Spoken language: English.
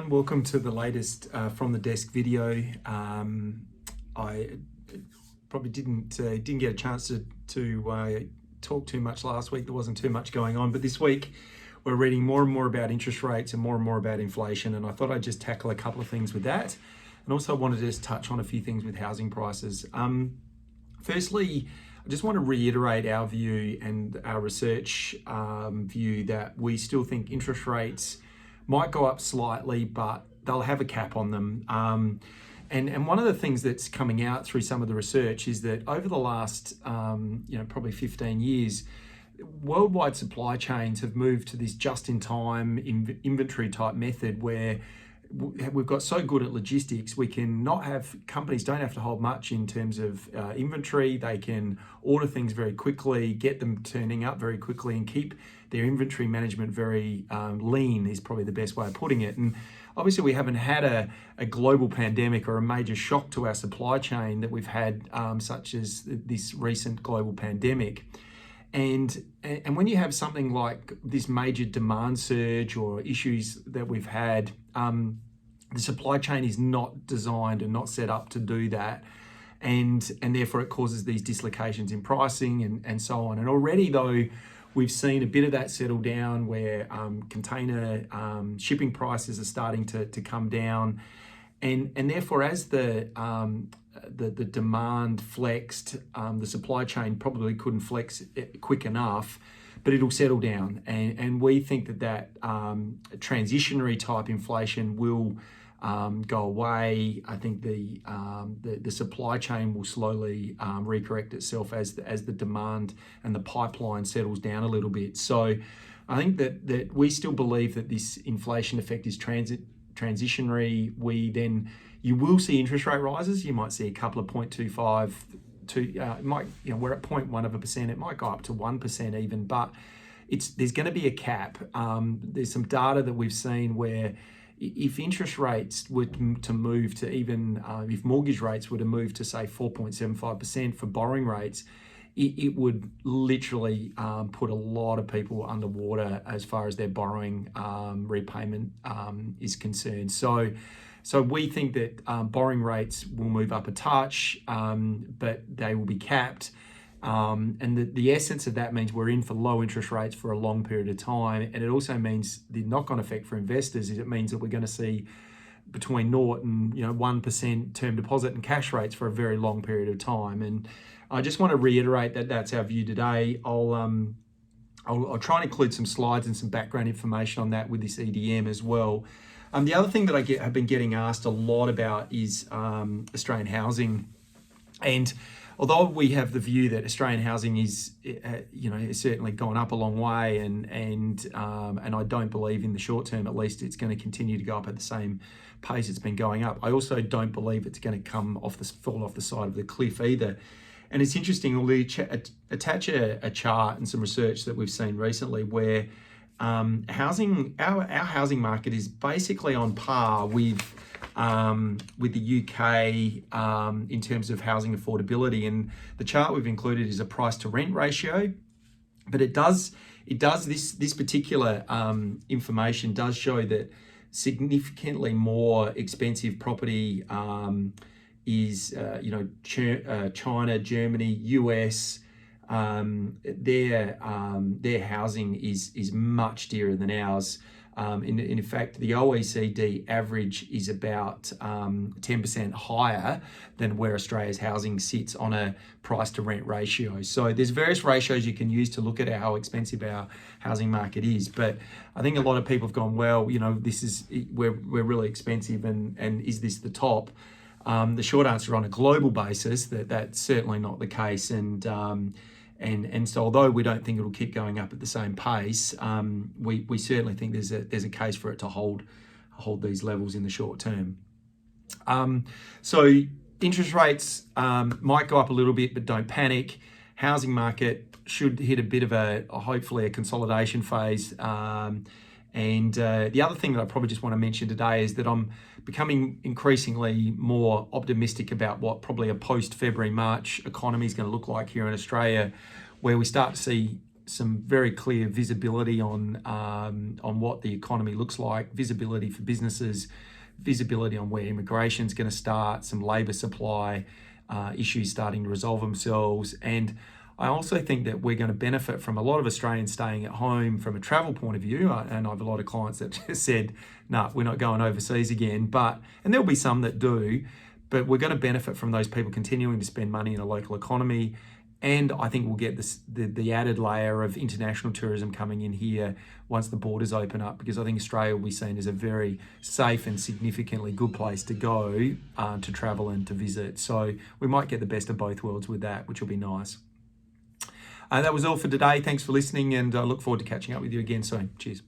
everyone, welcome to the latest From the Desk video. I probably didn't get a chance to talk too much last week. There wasn't too much going on, but this week we're reading more and more about interest rates and more about inflation, and I thought I'd just tackle a couple of things with that, and also wanted to just touch on a few things with housing prices. Firstly, I just want to reiterate our view and our research view that we still think interest rates might go up slightly, but they'll have a cap on them. And one of the things that's coming out through some of the research is that over the last, probably 15 years, worldwide supply chains have moved to this just-in-time inventory type method where we've got so good at logistics, we can not have, companies don't have to hold much in terms of inventory. They can order things very quickly, get them turning up very quickly, and keep their inventory management very lean is probably the best way of putting it. And obviously we haven't had a global pandemic or a major shock to our supply chain that we've had, such as this recent global pandemic. And when you have something like this major demand surge or issues that we've had, the supply chain is not designed and not set up to do that. And therefore it causes these dislocations in pricing and so on. And already though, we've seen a bit of that settle down where container shipping prices are starting to come down. And therefore as the demand flexed, the supply chain probably couldn't flex it quick enough, but it'll settle down. And we think that transitionary type inflation will go away. I think the supply chain will slowly recorrect itself as the demand and the pipeline settles down a little bit. So I think that we still believe that this inflation effect is transitionary. You will see interest rate rises. You might see a couple of 0.25 to we're at 0.1%. It might go up to 1% even, but there's going to be a cap. There's some data that we've seen where if interest rates were to move to even, if mortgage rates were to move to say 4.75% for borrowing rates, it would literally put a lot of people underwater as far as their borrowing repayment is concerned. So we think that borrowing rates will move up a touch, but they will be capped. And the essence of that means we're in for low interest rates for a long period of time. And it also means the knock-on effect for investors is it means that we're going to see between 0 and 1% term deposit and cash rates for a very long period of time. And I just want to reiterate that that's our view today. I'll try and include some slides and some background information on that with this EDM as well. The other thing that I have been getting asked a lot about is Australian housing. And although we have the view that Australian housing is certainly gone up a long way, and I don't believe in the short term, at least, it's going to continue to go up at the same pace it's been going up. I also don't believe it's going to fall off the side of the cliff either. And it's interesting, we'll attach a chart and some research that we've seen recently where our housing market is basically on par with the UK in terms of housing affordability. And the chart we've included is a price to rent ratio, but this particular information does show that significantly more expensive property is China, Germany, US. Their housing is much dearer than ours. In fact, the OECD average is about 10% higher than where Australia's housing sits on a price to rent ratio. So there's various ratios you can use to look at how expensive our housing market is. But I think a lot of people have gone, well, we're really expensive, and is this the top? The short answer, on a global basis, that's certainly not the case. And so although we don't think it'll keep going up at the same pace, we certainly think there's a case for it to hold these levels in the short term. So interest rates might go up a little bit, but don't panic. Housing market should hit a bit of hopefully a consolidation phase. And the other thing that I probably just want to mention today is that I'm becoming increasingly more optimistic about what probably a post-February, March economy is going to look like here in Australia, where we start to see some very clear visibility on what the economy looks like, visibility for businesses, visibility on where immigration is going to start, some labour supply issues starting to resolve themselves. And I also think that we're going to benefit from a lot of Australians staying at home from a travel point of view. And I have a lot of clients that just said, no, we're not going overseas again. And there'll be some that do, but we're going to benefit from those people continuing to spend money in a local economy. And I think we'll get the added layer of international tourism coming in here once the borders open up, because I think Australia will be seen as a very safe and significantly good place to go to travel and to visit. So we might get the best of both worlds with that, which will be nice. That was all for today. Thanks for listening, and I look forward to catching up with you again soon. Cheers.